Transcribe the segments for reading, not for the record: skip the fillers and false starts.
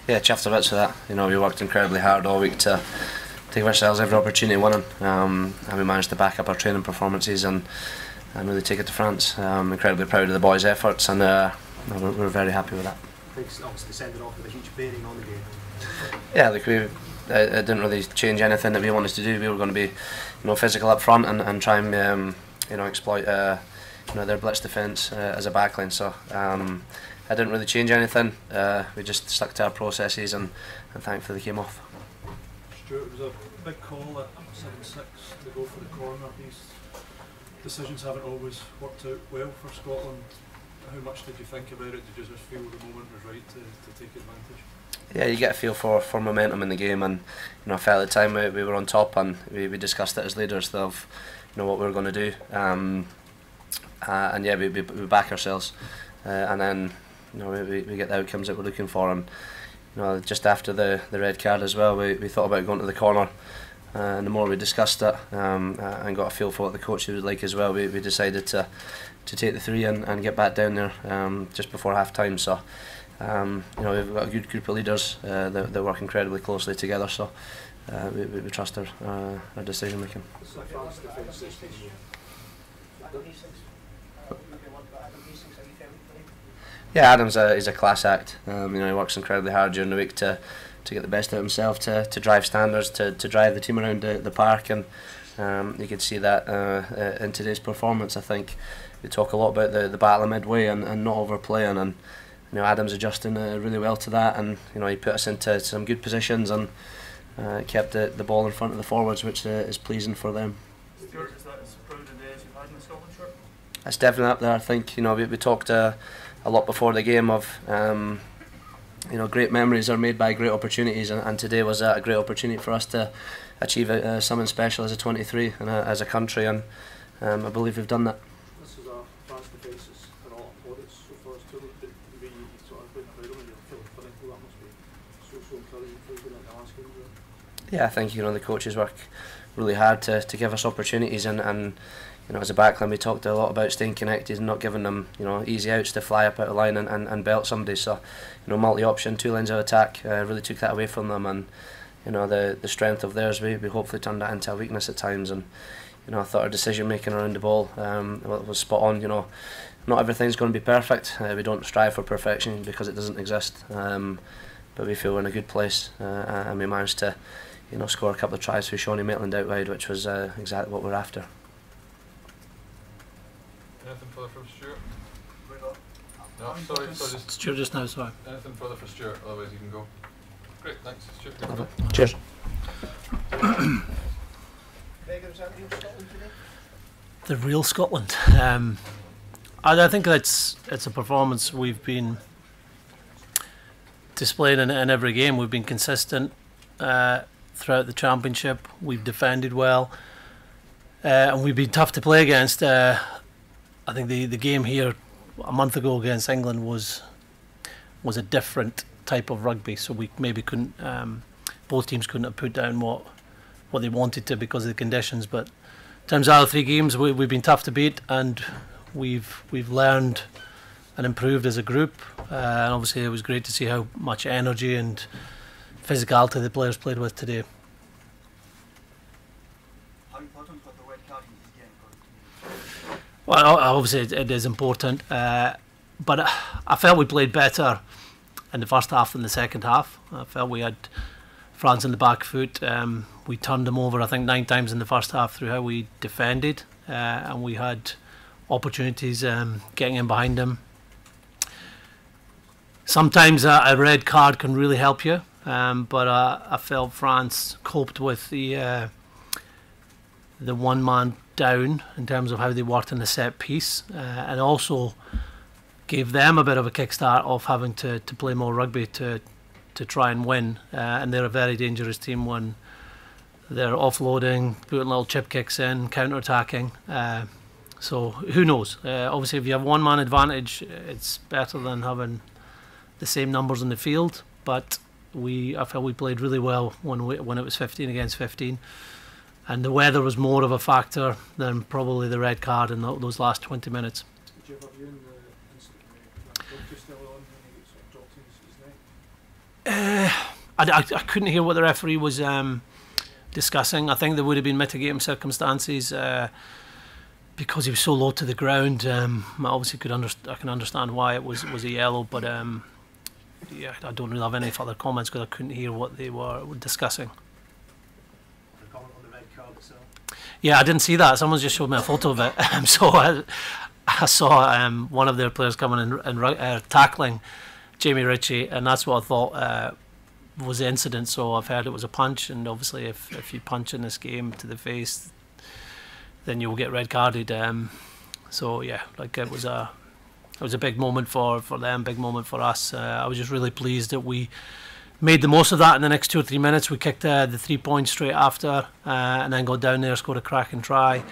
Yeah, chuffed to bits with that. You know, we worked incredibly hard all week to give ourselves every opportunity winning, and we managed to back up our training performances and really take it to France. Incredibly proud of the boys' efforts, and we're very happy with that. I think obviously sending off with a huge bearing on the game. Yeah, like it didn't really change anything that we wanted to do. We were going to be, physical up front and try and exploit their blitz defence as a backline. So I didn't really change anything. We just stuck to our processes and thankfully they came off. Stuart, it was a big call at 7-6 to go for the corner. These decisions haven't always worked out well for Scotland. How much did you think about it? Did you just feel the moment was right to take advantage? Yeah, you get a feel for momentum in the game, and I felt at the time we were on top, and we discussed it as leaders of what we were going to do, and yeah, we back ourselves, and then we get the outcomes that we're looking for, and just after the red card as well, we thought about going to the corner, and the more we discussed it and got a feel for what the coach would like as well, we decided to take the 3 and get back down there just before half time. So we've got a good group of leaders that work incredibly closely together, so we trust our decision making. Yeah, Adam's he's a class act. He works incredibly hard during the week to get the best out of himself, to drive standards, to drive the team around the park, and you could see that in today's performance. I think we talk a lot about the battle midway and not overplaying, and Adam's adjusting really well to that, and he put us into some good positions and kept the ball in front of the forwards, which is pleasing for them. Stuart, is that as proud a day as you've had in the Scotland shirt? It's definitely up there. I think we talked a lot before the game of great memories are made by great opportunities, and today was a great opportunity for us to achieve something special as a 23 and as a country, and I believe we've done that. This is a France defences and all audits so far as to the way you sort of been proud of and you're feeling clinical. That must be so encouraging for you in the last game. Yeah, I think the coaches work really hard to give us opportunities, and as a backline we talked a lot about staying connected and not giving them easy outs to fly up out of line and belt somebody. So multi-option, 2 lanes of attack, really took that away from them, and the strength of theirs we hopefully turned that into a weakness at times, and I thought our decision making around the ball was spot on. Not everything's going to be perfect. We don't strive for perfection because it doesn't exist, but we feel we're in a good place, and we managed to score a couple of tries for Shawnee Maitland out wide, which was exactly what we're after. Anything further from Stuart? No, sorry, just Stuart just now, sorry. Anything further for Stuart, otherwise you can go. Great, thanks, Stuart. Cheers. Gregor, is that real Scotland today? The real Scotland. I think it's a performance we've been displaying in every game. We've been consistent throughout the championship. We've defended well, and we've been tough to play against. I think the game here a month ago against England was a different type of rugby, so we maybe couldn't, both teams couldn't have put down what they wanted to because of the conditions. But in terms of our 3 games, we've been tough to beat, and we've learned and improved as a group, and obviously it was great to see how much energy and physicality the players played with today. How important was the red card in this game? Well, obviously it is important, but I felt we played better in the first half than the second half. I felt we had France in the back foot. We turned them over, I think, 9 times in the first half through how we defended, and we had opportunities getting in behind them. Sometimes a red card can really help you, but I felt France coped with the one-man down in terms of how they worked in the set piece, and also gave them a bit of a kickstart of having to play more rugby to try and win, and they're a very dangerous team when they're offloading, putting little chip kicks in, counter-attacking, so who knows. Obviously if you have one-man advantage it's better than having the same numbers in the field, but I felt we played really well when it was 15 against 15. And the weather was more of a factor than probably the red card in those last 20 minutes. Did you have a view in the instant just still on when he gets dropped in his neck? I couldn't hear what the referee was discussing. I think there would have been mitigating circumstances because he was so low to the ground. I obviously I can understand why it was a yellow, but yeah, I don't really have any further comments because I couldn't hear what they were discussing. Yeah, I didn't see that. Someone's just showed me a photo of it. So I saw one of their players coming and tackling Jamie Ritchie, and that's what I thought was the incident. So I've heard it was a punch, and obviously if you punch in this game to the face, then you'll get red carded. So yeah, like it was a big moment for them, big moment for us. I was just really pleased that we made the most of that in the next 2 or 3 minutes. We kicked the 3 points straight after, and then got down there, scored a cracking try.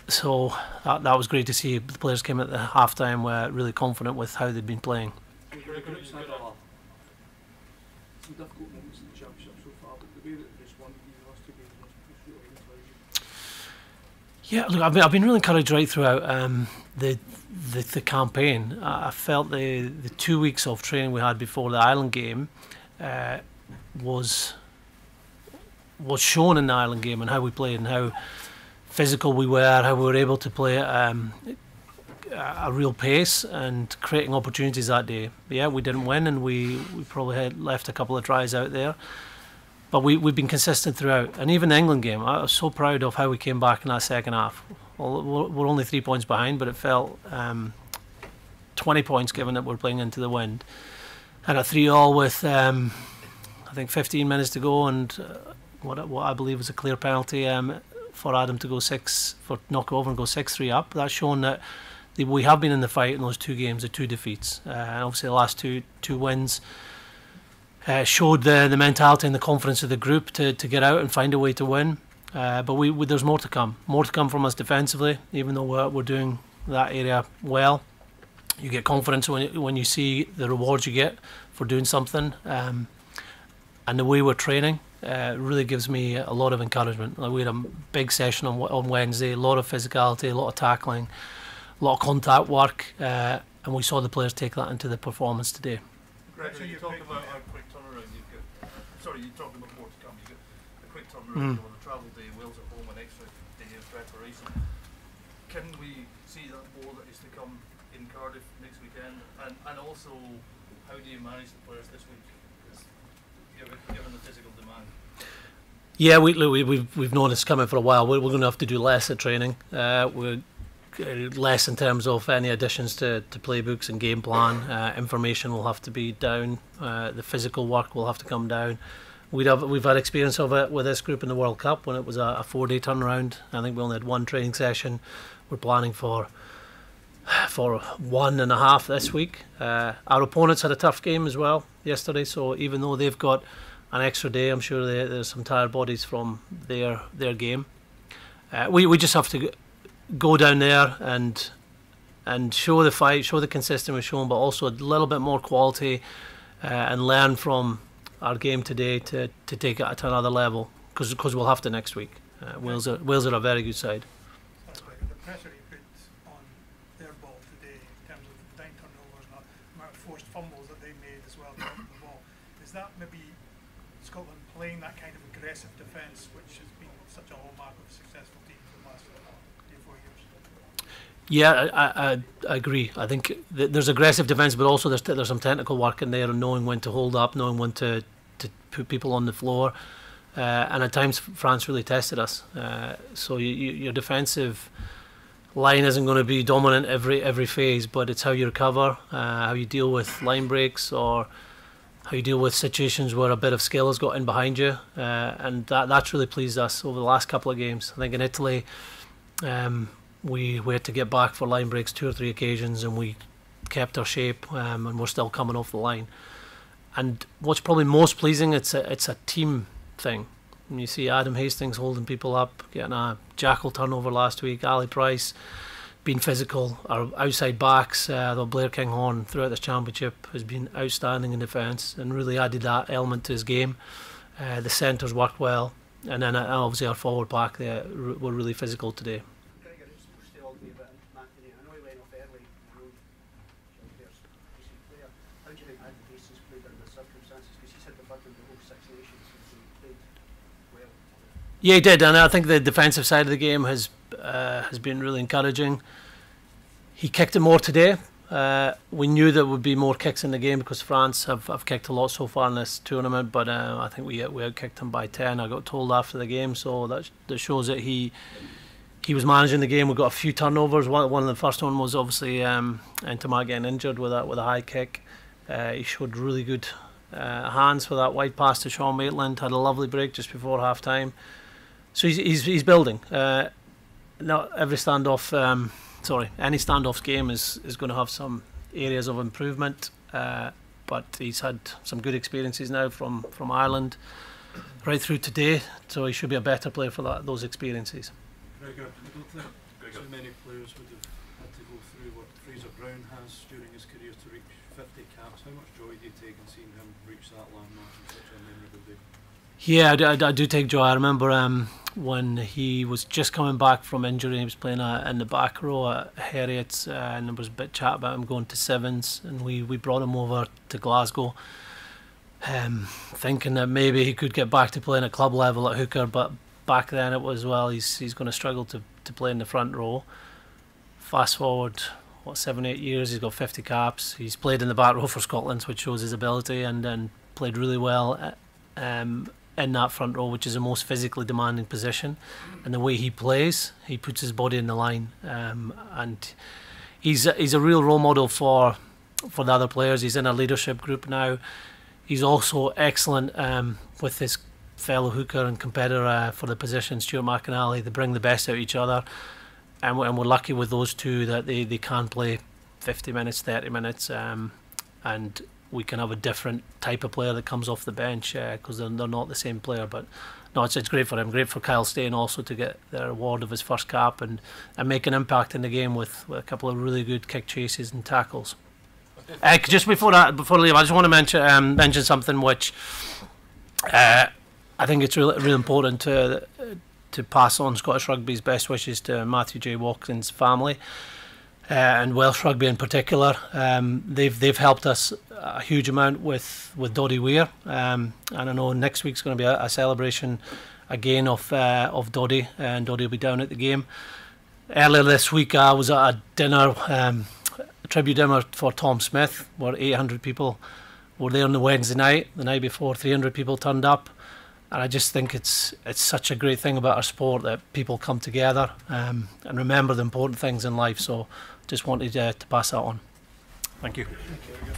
So that was great to see. The players came at the half time really confident with how they'd been playing. Some difficult moments in the championship so far, but the way that they responded to the last 2 games was really encouraging. Yeah, look, I've been really encouraged right throughout the campaign. I felt the 2 weeks of training we had before the Ireland game was shown in the Ireland game, and how we played and how physical we were, how we were able to play at a real pace and creating opportunities that day. But yeah, we didn't win, and we probably had left a couple of tries out there. But we've been consistent throughout. And even the England game, I was so proud of how we came back in that second half. Well, we're only 3 points behind, but it felt 20 points given that we're playing into the wind. And a 3-3 with, I think, 15 minutes to go, and what I believe was a clear penalty for Adam to knock over and go 6-3 up. That's shown that we have been in the fight in those 2 games, the 2 defeats. And obviously the last two wins showed the mentality and the confidence of the group to get out and find a way to win. But there's more to come. More to come from us defensively, even though we're doing that area well. You get confidence when you see the rewards you get for doing something. And the way we're training really gives me a lot of encouragement. Like, we had a big session on Wednesday, a lot of physicality, a lot of tackling, a lot of contact work, and we saw the players take that into the performance today. Gregor, you talk about a quick turnaround. You talked about more to come. You get a quick turnaround on a travel day, Wales at home, an extra day of preparation. Can we see that more that is to come in Cardiff next weekend? And also, how do you manage the players this week, given the physical demand? Yeah, we've known it's coming for a while. We're going to have to do less at training. We're less in terms of any additions to playbooks and game plan. Information will have to be down. The physical work will have to come down. We've had experience of it with this group in the World Cup when it was a 4-day turnaround. I think we only had 1 training session. We're planning for 1.5 this week. Our opponents had a tough game as well yesterday, so even though they've got an extra day, I'm sure there's some tired bodies from their game. We just have to go down there and show the fight, show the consistency we've shown, but also a little bit more quality and learn from our game today to take it to another level, because we'll have to next week. Wales are a very good side. The pressure you put on their ball today in terms of 9 turnovers and the amount of forced fumbles that they made as well on the ball, is that maybe Scotland playing that kind of aggressive defence, which has been such a hallmark of a successful team for the last 3 or 4 years? Yeah, I agree. I think there's aggressive defence, but also there's some technical work in there, and knowing when to hold up, knowing when to put people on the floor. And at times France really tested us. So your defensive line isn't going to be dominant every phase, but it's how you recover, how you deal with line breaks, or how you deal with situations where a bit of skill has got in behind you. And that's really pleased us over the last couple of games. I think in Italy, we had to get back for line breaks 2 or 3 occasions, and we kept our shape, and we're still coming off the line. And what's probably most pleasing, it's a team thing. When you see Adam Hastings holding people up, getting a jackal turnover last week, Ali Price being physical, our outside backs, though Blair Kinghorn throughout this championship has been outstanding in defence and really added that element to his game. The centres worked well, and then obviously our forward pack were really physical today. Gregor, it's supposed to all be a bit McInally. I know he went off early. I know Gilchrist, decent player. How do you think Hastings played under the circumstances? Because he's had the button the whole Six Nations and he played well. Yeah, he did, and I think the defensive side of the game has been really encouraging. He kicked it more today. We knew there would be more kicks in the game because France have kicked a lot so far in this tournament, but I think we outkicked him by 10. I got told after the game, so that shows that he was managing the game. We got a few turnovers. One of the first one was obviously Entama getting injured with a high kick. He showed really good hands for that wide pass to Sean Maitland. Had a lovely break just before half time. So he's building. Not every standoff. Any standoffs game is going to have some areas of improvement, but he's had some good experiences now from Ireland right through today, so he should be a better player for those experiences. Gregor, I don't think so many players would have had to go through what Fraser Brown has during his career to reach 50 caps. How much joy do you take in seeing him reach that landmark in such a memorable day? Yeah, I do take joy. I remember when he was just coming back from injury, he was playing in the back row at Heriot's, and there was a bit chat about him going to Sevens, and we brought him over to Glasgow, thinking that maybe he could get back to playing at club level at hooker, but back then it was, well, he's going to struggle to play in the front row. Fast forward, 7-8 years, he's got 50 caps. He's played in the back row for Scotland, which shows his ability, and then played really well in that front row, which is the most physically demanding position. And the way he plays, he puts his body in the line, and he's a real role model for the other players. He's in a leadership group now. He's also excellent with his fellow hooker and competitor for the position, Stuart McInally. They bring the best out of each other, and we're lucky with those two that they can play 50 minutes, 30 minutes, and we can have a different type of player that comes off the bench because they're not the same player. But no, it's great for him. Great for Kyle Steyn also to get the reward of his first cap and make an impact in the game with a couple of really good kick chases and tackles. Just before I leave, I just want to mention something which I think it's really important to pass on Scottish Rugby's best wishes to Matthew J. Watkins's family. And Welsh Rugby in particular, they've helped us a huge amount with Doddy Weir, and I know next week's going to be a celebration again of Doddy, and Doddy will be down at the game. Earlier this week I was at a dinner, a tribute dinner for Tom Smith, where 800 people were there on the Wednesday night. The night before, 300 people turned up, and I just think it's such a great thing about our sport that people come together and remember the important things in life. So just wanted to pass that on. Thank you. Thank you.